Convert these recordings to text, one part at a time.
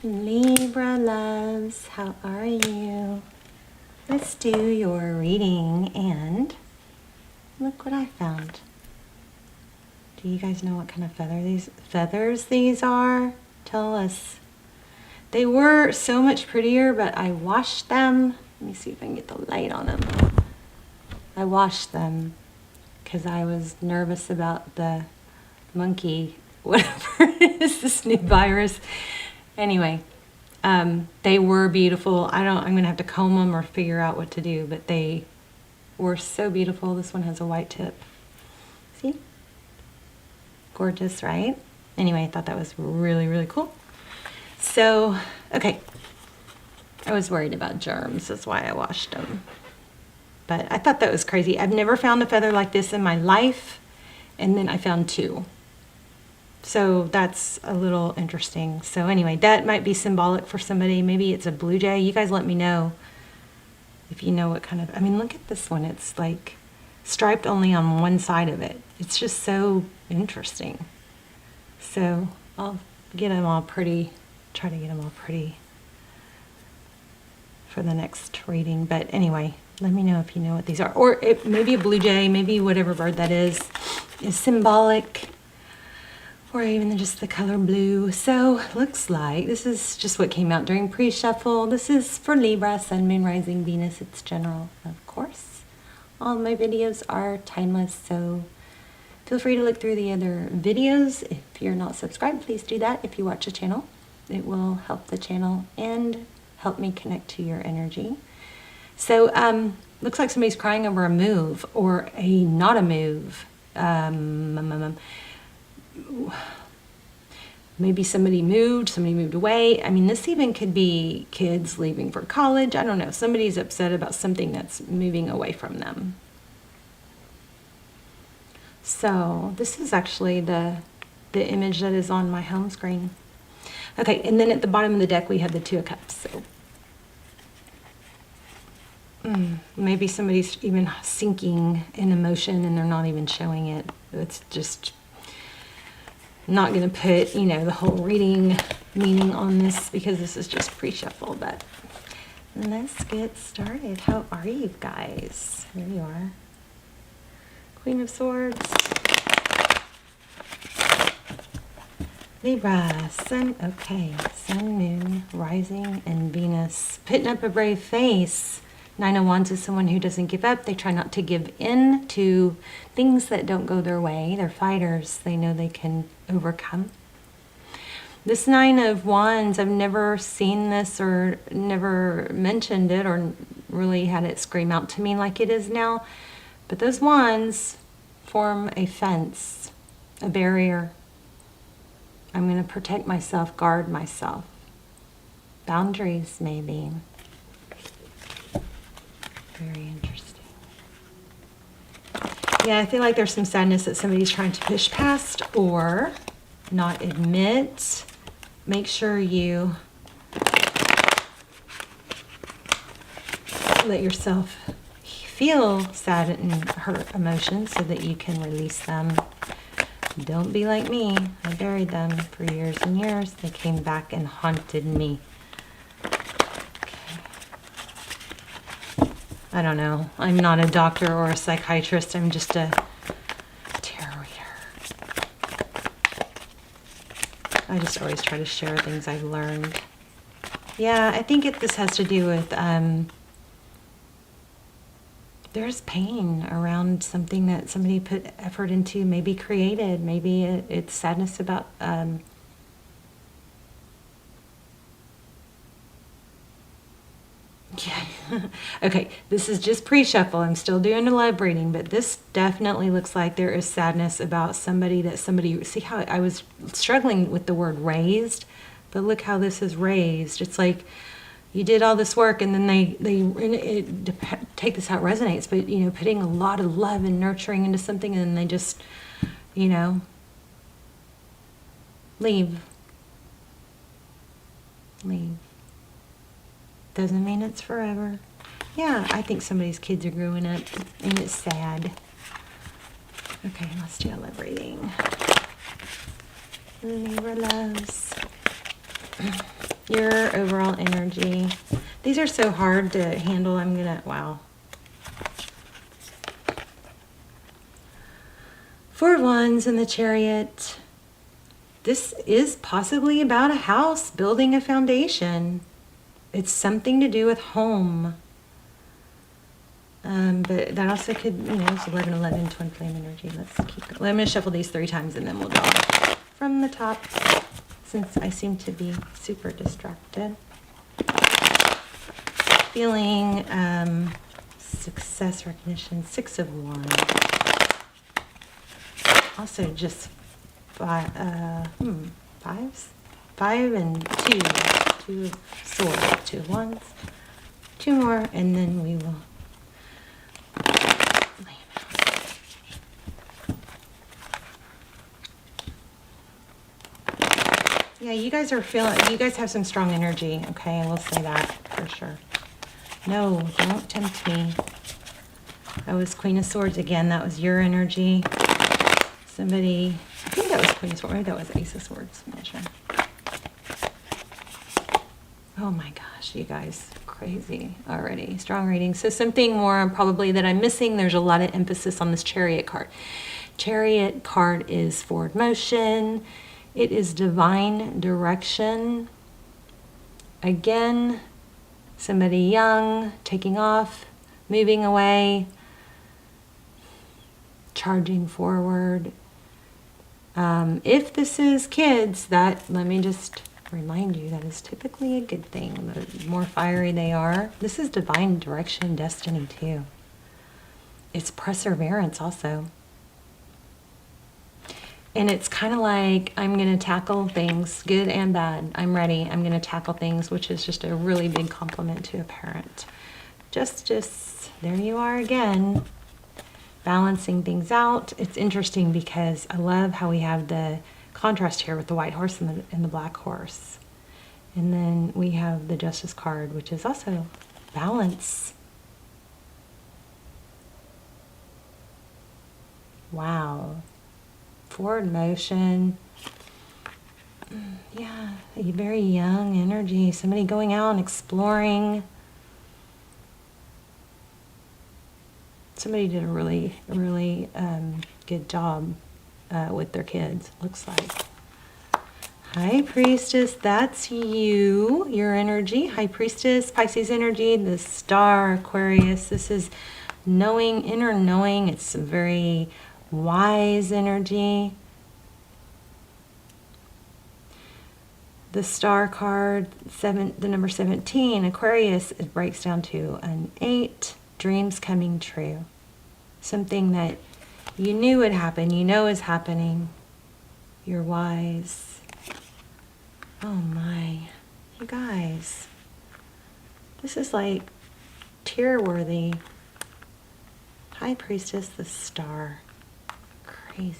Libra loves, how are you? Let's do your reading, and look what I found. Do you guys know what kind of feathers these are? Tell us. They were so much prettier, but I washed them. Let me see if I can get the light on them. I washed them because I was nervous about the monkey, whatever it is, this new virus. Anyway, they were beautiful. I'm going to have to comb them or figure out what to do, but they were so beautiful. This one has a white tip. See? Gorgeous, right? Anyway, I thought that was really, really cool. So, okay. I was worried about germs. That's why I washed them. But I thought that was crazy. I've never found a feather like this in my life. And then I found two. So that's a little interesting. So anyway, that might be symbolic for somebody. Maybe it's a blue jay. You guys let me know if you know what kind of... I mean, look at this one. It's like striped only on one side of it. It's just so interesting. So I'll get them all pretty, try to get them all pretty for the next reading. But anyway, let me know if you know what these are. Or maybe a blue jay, maybe whatever bird that is symbolic. Or even just the color blue. So looks like this is just what came out during pre-shuffle. This is for Libra, Sun, Moon, Rising, Venus. It's general, of course. All my videos are timeless, so feel free to look through the other videos. If you're not subscribed, please do that if you watch the channel. It will help the channel and help me connect to your energy. So looks like somebody's crying over a move or not a move. Maybe somebody moved away. I mean, this even could be kids leaving for college. I don't know. Somebody's upset about something that's moving away from them. So this is actually the image that is on my home screen. Okay, and then at the bottom of the deck we have the Two of Cups. So maybe somebody's even sinking in emotion and they're not even showing it. It's just... not going to put, the whole reading meaning on this because this is just pre-shuffle, but let's get started. How are you guys? There you are. Queen of Swords. Libra, Sun, okay. Sun, Moon, Rising, and Venus. Putting up a brave face. Nine of Wands is someone who doesn't give up. They try not to give in to things that don't go their way. They're fighters. They know they can overcome. This Nine of Wands, I've never seen this or never mentioned it or really had it scream out to me like it is now. But those wands form a fence, a barrier. I'm going to protect myself, guard myself. Boundaries, maybe. Very interesting. Yeah, I feel like there's some sadness that somebody's trying to push past or not admit. Make sure you let yourself feel sad and hurt emotions so that you can release them. Don't be like me. I buried them for years and years. They came back and haunted me. I don't know. I'm not a doctor or a psychiatrist. I'm just a tarot reader. I just always try to share things I've learned. Yeah, I think this has to do with there's pain around something that somebody put effort into, maybe created. Maybe it's sadness about yeah. Okay, this is just pre-shuffle. I'm still doing a love reading, but this definitely looks like there is sadness about somebody see how I was struggling with the word raised, but look how this is raised. It's like you did all this work and then take this how it resonates, but putting a lot of love and nurturing into something and then they just, leave. Doesn't mean it's forever. Yeah, I think somebody's kids are growing up and it's sad. Okay, let's do a love reading. Libra loves. Your overall energy. These are so hard to handle. I'm gonna, wow. 4 Wands in the Chariot. This is possibly about a house, building a foundation. It's something to do with home. But that also could, you know, it's 11, 11, twin flame energy. Let's keep going. I'm going to shuffle these 3 times and then we'll draw from the top, since I seem to be super distracted. Feeling success, recognition, 6 of Wands. Also just fives? 5 and 2. 2 of swords, 2 of wands. 2 more, and then we will lay them out. Yeah, you guys are feeling, you guys have some strong energy, okay? I will say that for sure. No, don't tempt me. That was Queen of Swords again. That was your energy. Somebody, I think that was Queen of Swords. Maybe that was Ace of Swords. I'm not sure. Oh my gosh, you guys, crazy already. Strong reading. So something more probably that I'm missing. There's a lot of emphasis on this Chariot card. Chariot card is forward motion. It is divine direction. Again, somebody young, taking off, moving away, charging forward. If this is kids, that, let me just remind you, that is typically a good thing. The more fiery they are, this is divine direction, destiny too. It's perseverance also. And it's kind of like, I'm going to tackle things, good and bad. I'm ready. I'm going to tackle things, which is just a really big compliment to a parent. Just, there you are again, balancing things out. It's interesting because I love how we have the contrast here with the white horse and the black horse. And then we have the Justice card, which is also balance. Wow. Forward motion. Yeah, a very young energy. Somebody going out and exploring. Somebody did a really, really good job with their kids, looks like. High Priestess, that's you, your energy. High Priestess, Pisces energy, the Star, Aquarius. This is knowing, inner knowing. It's a very wise energy. The Star card, the number 17, Aquarius, it breaks down to an 8, dreams coming true. Something that you knew would happen, you know is happening. You're wise. Oh my, you guys. This is like tear-worthy. High Priestess, the Star. Crazy.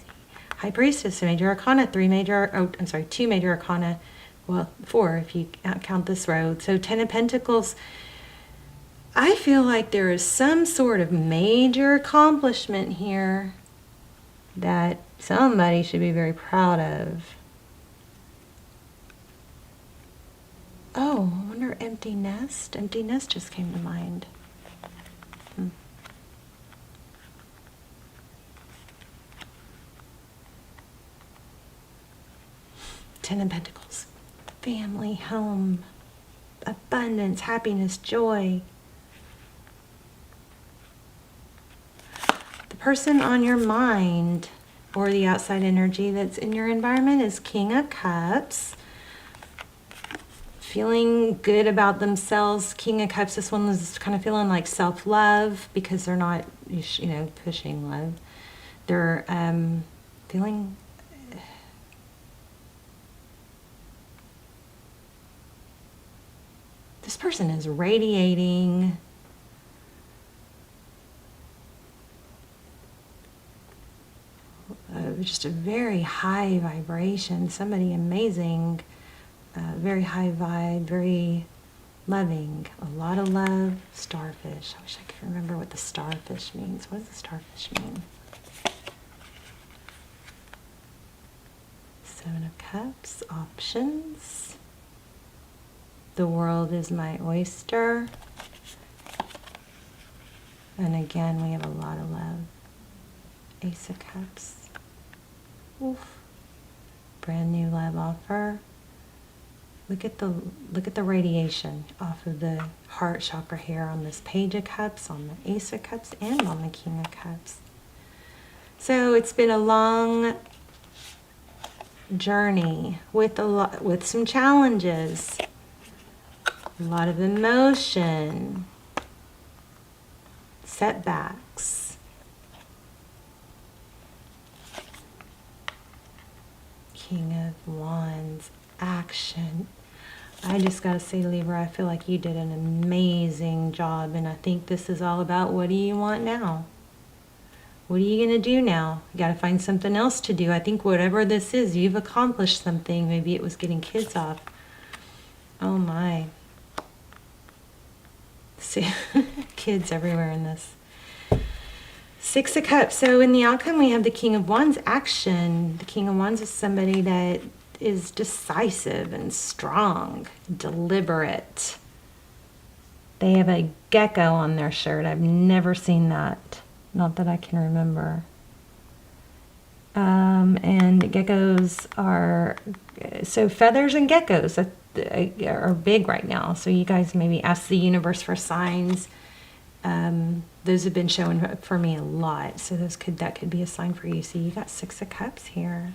High Priestess, major arcana, 2 major arcana. Well, 4 if you count this row. So 10 of Pentacles. I feel like there is some sort of major accomplishment here that somebody should be very proud of. Oh, I wonder, empty nest? Empty nest just came to mind. 10 of Pentacles. Family, home, abundance, happiness, joy. The person on your mind or the outside energy that's in your environment is King of Cups. Feeling good about themselves. King of Cups, this one was kind of feeling like self-love because they're not, you know, pushing love. They're feeling... This person is radiating just a very high vibration. Somebody amazing, very high vibe, very loving. A lot of love. Starfish. I wish I could remember what the starfish means. What does the starfish mean? 7 of Cups. Options. The world is my oyster. And again, we have a lot of love. Ace of Cups. Oof. Brand new love offer. Look at the radiation off of the heart chakra here on this Page of Cups, on the Ace of Cups, and on the King of Cups. So it's been a long journey with some challenges, a lot of emotion, setbacks. King of Wands, action. I just gotta say, Libra, I feel like you did an amazing job, and I think this is all about, what do you want now? What are you gonna do now? You gotta find something else to do. I think whatever this is, you've accomplished something. Maybe it was getting kids off. Oh my. See, kids everywhere in this. Six of Cups. So in the outcome, we have the King of Wands, action. The King of Wands is somebody that is decisive and strong, deliberate. They have a gecko on their shirt. I've never seen that. Not that I can remember. And geckos are, so feathers and geckos are big right now. So you guys maybe ask the universe for signs. Those have been showing for me a lot. So that could be a sign for you. So you got Six of Cups here.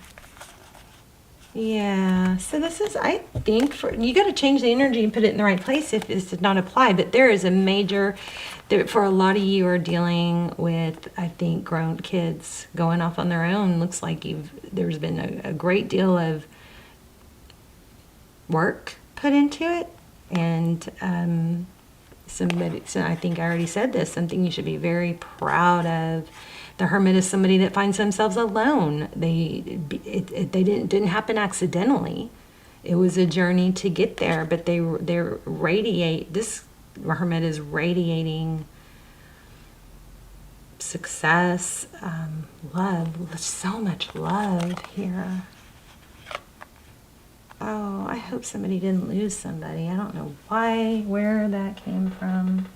Yeah, so this is, I think, you got to change the energy and put it in the right place if this did not apply. But there is a major, for a lot of you are dealing with, I think, grown kids going off on their own. Looks like there's been a great deal of work put into it. And somebody, so I think I already said this, something you should be very proud of. The Hermit is somebody that finds themselves alone. They didn't happen accidentally. It was a journey to get there, but they radiate. This Hermit is radiating success, love, so much love here. Oh, I hope somebody didn't lose somebody. I don't know where that came from.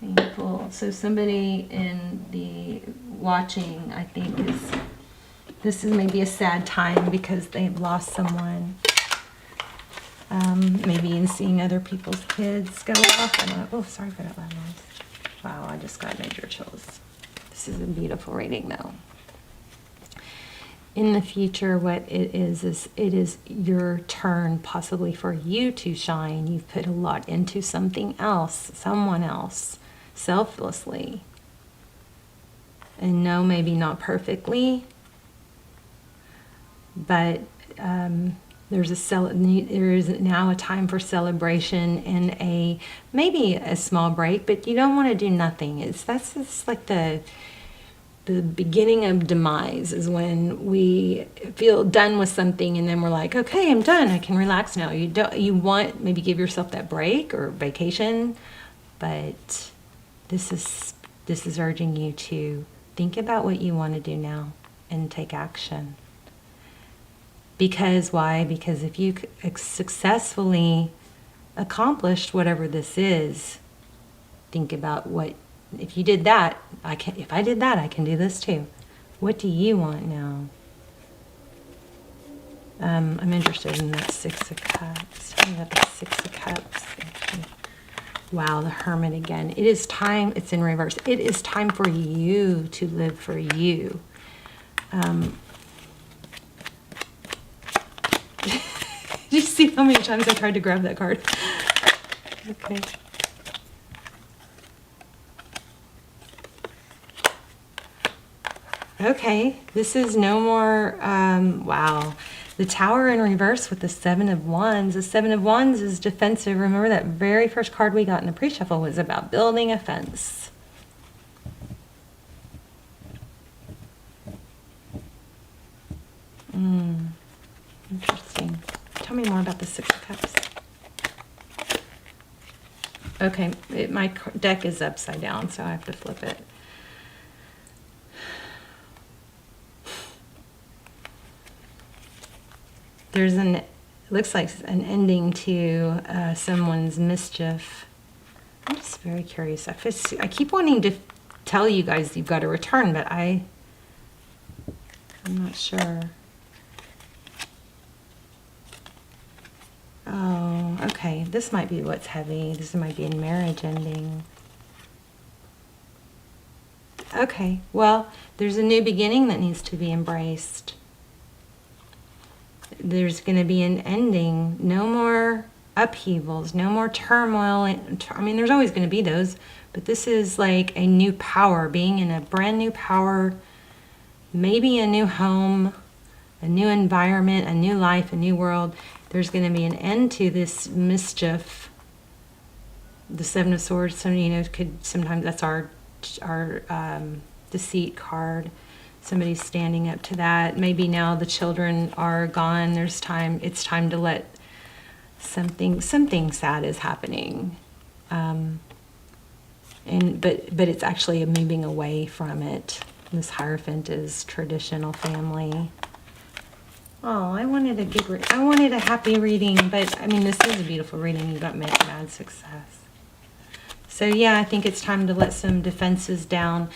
Painful. So somebody in the watching, I think, this is maybe a sad time because they've lost someone. Maybe in seeing other people's kids go off. I don't know. Oh, sorry for that loud noise. Wow, I just got major chills. This is a beautiful reading, though. In the future, what it is your turn, possibly for you to shine. You've put a lot into something else, someone else, selflessly. And no, maybe not perfectly, but there is now a time for celebration and maybe a small break, but you don't want to do nothing. That's like the beginning of demise is when we feel done with something and then we're like, okay, I'm done. I can relax now. You want maybe give yourself that break or vacation, but this is urging you to think about what you want to do now and take action. Because why? Because if you successfully accomplished whatever this is, think about if you did that, if I did that, I can do this too. What do you want now? I'm interested in that Six of Cups. Tell me about the Six of Cups. Wow, the Hermit again. It is time, it's in reverse. It is time for you to live for you. Did you see how many times I tried to grab that card? Okay. Okay, this is no more, wow. The Tower in reverse with the Seven of Wands. The Seven of Wands is defensive. Remember that very first card we got in the pre-shuffle was about building a fence. Interesting. Tell me more about the Six of Cups. Okay, my deck is upside down, so I have to flip it. there's looks like an ending to someone's mischief. I'm just very curious. I keep wanting to tell you guys you've got to return, but I'm not sure. Oh, okay. This might be what's heavy. This might be a marriage ending. Okay, well, there's a new beginning that needs to be embraced. There's going to be an ending. No more upheavals, no more turmoil. I mean, there's always going to be those, but this is like a new power, being in a brand new power, maybe a new home, a new environment, a new life, a new world. There's going to be an end to this mischief. The Seven of Swords, sometimes that's our deceit card. Somebody's standing up to that. Maybe now the children are gone. It's time to let something sad is happening. But it's actually a moving away from it. This Hierophant is traditional family. Oh, I wanted a happy reading, but I mean, this is a beautiful reading. You got mad success. So yeah, I think it's time to let some defenses down.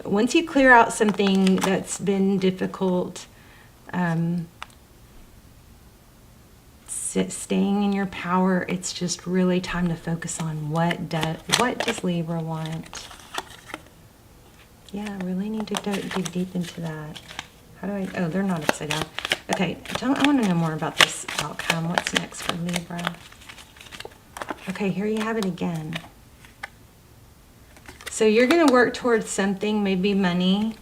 Once you clear out something that's been difficult, staying in your power, it's just really time to focus on what does Libra want. Yeah, I really need to dig deep into that. Oh, they're not upside down. Okay, I want to know more about this outcome. What's next for Libra? Okay, here you have it again. So you're going to work towards something, maybe money.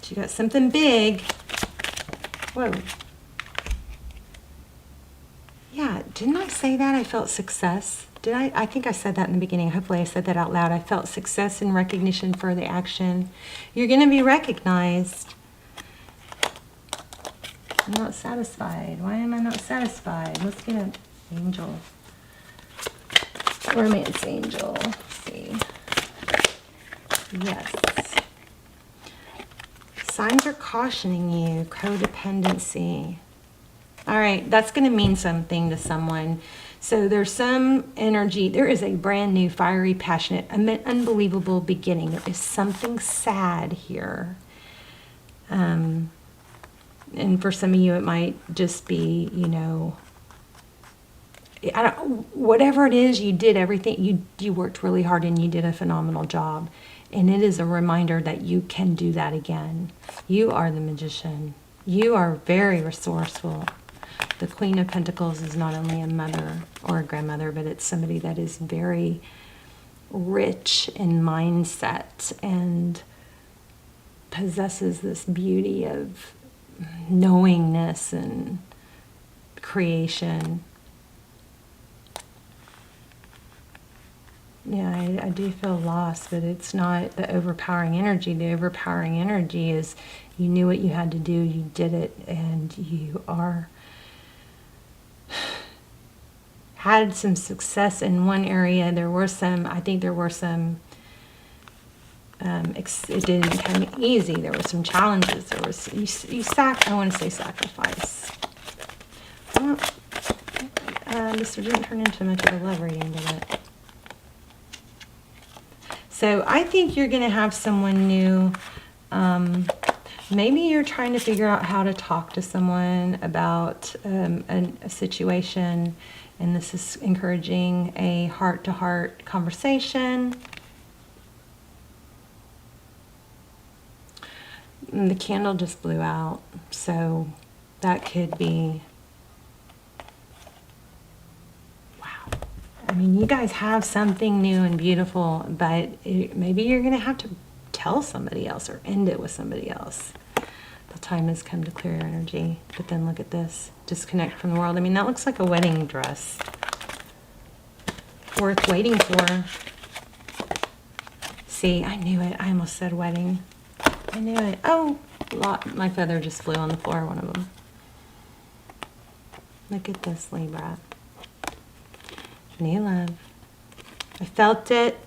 You got something big. Whoa. Yeah, didn't I say that? I felt success. Did I? I think I said that in the beginning. Hopefully I said that out loud. I felt success and recognition for the action. You're going to be recognized. I'm not satisfied. Why am I not satisfied? Let's get an angel. Romance angel. Let's see. Yes. Signs are cautioning you. Codependency. All right, that's going to mean something to someone. So there's some energy. There is a brand new, fiery, passionate, unbelievable beginning. There is something sad here. And for some of you, it might just be, whatever it is, you did everything. You worked really hard and you did a phenomenal job. And it is a reminder that you can do that again. You are the magician. You are very resourceful. The Queen of Pentacles is not only a mother or a grandmother, but it's somebody that is very rich in mindset and possesses this beauty of knowingness and creation. Yeah, I do feel lost, but it's not the overpowering energy. The overpowering energy is you knew what you had to do, you did it, and you had some success in one area. I think there were some, it didn't come easy. There were some challenges. I want to say sacrifice. This didn't turn into much of a love reading, did it? So I think you're going to have someone new. Maybe you're trying to figure out how to talk to someone about a situation, and this is encouraging a heart-to-heart conversation. And the candle just blew out, so that could be... I mean, you guys have something new and beautiful, but maybe you're going to have to tell somebody else or end it with somebody else. The time has come to clear your energy. But then look at this. Disconnect from the world. I mean, that looks like a wedding dress. Worth waiting for. See, I knew it. I almost said wedding. I knew it. Oh, my feather just flew on the floor, one of them. Look at this, Libra. New love. I felt it.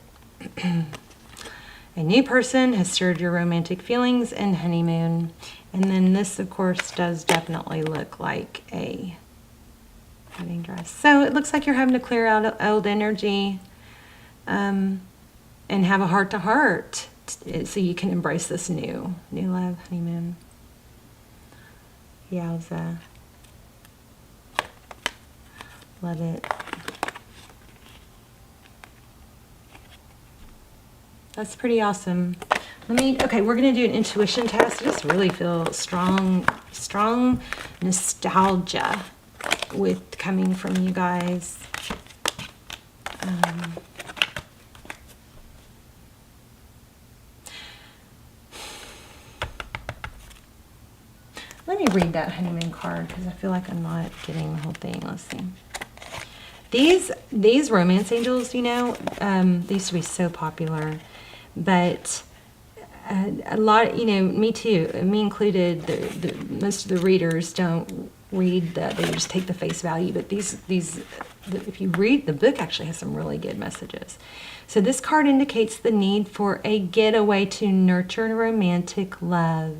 A new person has stirred your romantic feelings and honeymoon. And then this, of course, does definitely look like a wedding dress. So it looks like you're having to clear out old energy and have a heart-to-heart so you can embrace this new love, honeymoon. Yowza. Love it. That's pretty awesome. Okay, we're going to do an intuition test. I just really feel strong nostalgia with coming from you guys. Let me read that honeymoon card because I feel like I'm not getting the whole thing. Let's see. These romance angels, you know, they used to be so popular, but a lot, you know, me too, me included, most of the readers don't read that, they just take the face value, but if you read, the book actually has some really good messages. So this card indicates the need for a getaway to nurture romantic love.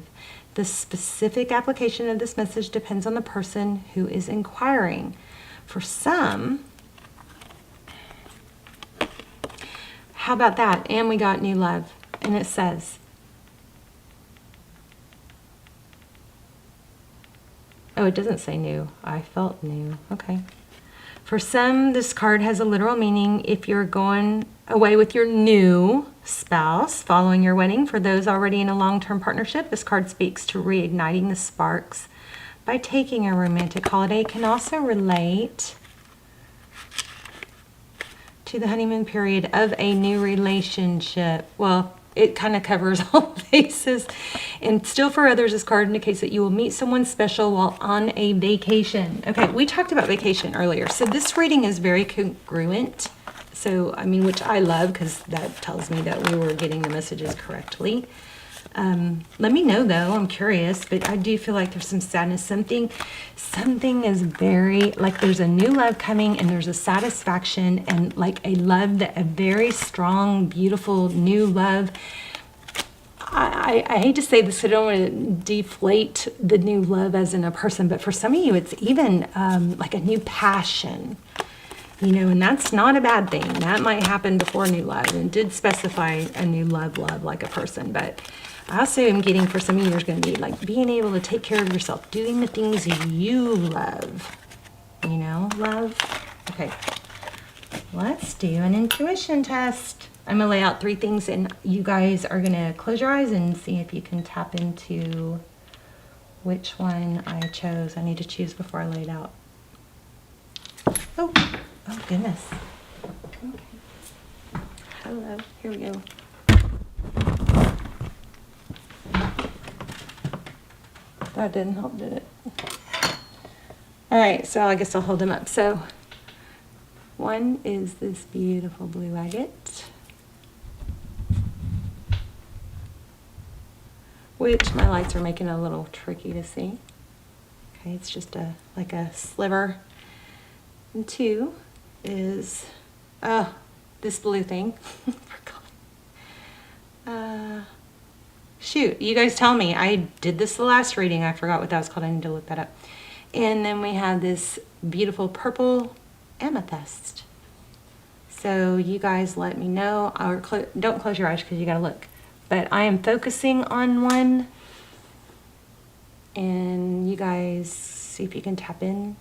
The specific application of this message depends on the person who is inquiring. For some, how about that? And we got new love. And it says, oh, it doesn't say new. I felt new. Okay. For some, this card has a literal meaning if you're going away with your new spouse following your wedding. For those already in a long-term partnership, this card speaks to reigniting the sparks by taking a romantic holiday. It can also relate to the honeymoon period of a new relationship. Well, it kind of covers all bases. And still for others, this card indicates that you will meet someone special while on a vacation. Okay, we talked about vacation earlier. So this reading is very congruent. So, I mean, which I love because that tells me that we were getting the messages correctly. Let me know though, I'm curious, but I do feel like there's some sadness. Something is very, like there's a new love coming and there's a satisfaction and like a love, a very strong, beautiful new love. I hate to say this, I don't want to deflate the new love as in a person, but for some of you, it's even like a new passion. You know, and that's not a bad thing. That might happen before new love, and it did specify a new love like a person. But I also am getting for some of you, there's going to be like being able to take care of yourself, doing the things you love. You know, love. Okay, let's do an intuition test. I'm going to lay out 3 things, and you guys are going to close your eyes and see if you can tap into which one I chose. I need to choose before I lay it out. Oh goodness. Okay. Hello. Here we go. That didn't help, did it? All right, so I guess I'll hold them up. So one is this beautiful blue agate, which my lights are making a little tricky to see. Okay, it's just like a sliver. And 2 is this blue thing. Shoot, you guys tell me. I did this the last reading. I forgot what that was called. I need to look that up. And then we have this beautiful purple amethyst. So you guys let me know. Or don't close your eyes because you got to look. But I am focusing on one. And you guys see if you can tap in.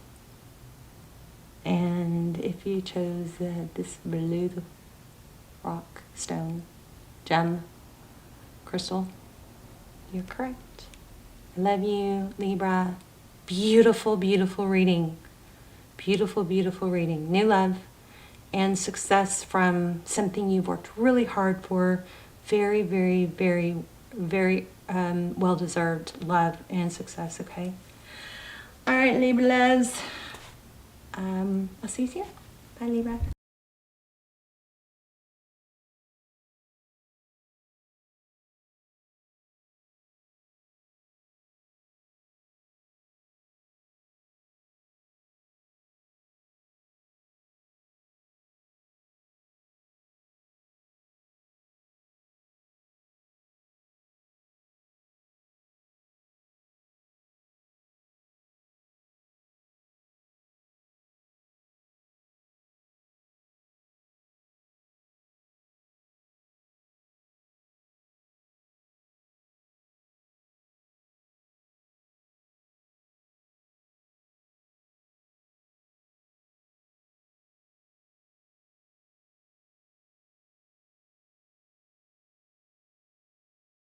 And if you chose this blue rock, stone, gem, crystal, you're correct. I love you, Libra. Beautiful, beautiful reading. Beautiful, beautiful reading. New love and success from something you've worked really hard for. Very, very, very, very well-deserved love and success, okay? All right, Libras. I'll see you soon. Bye, Libra.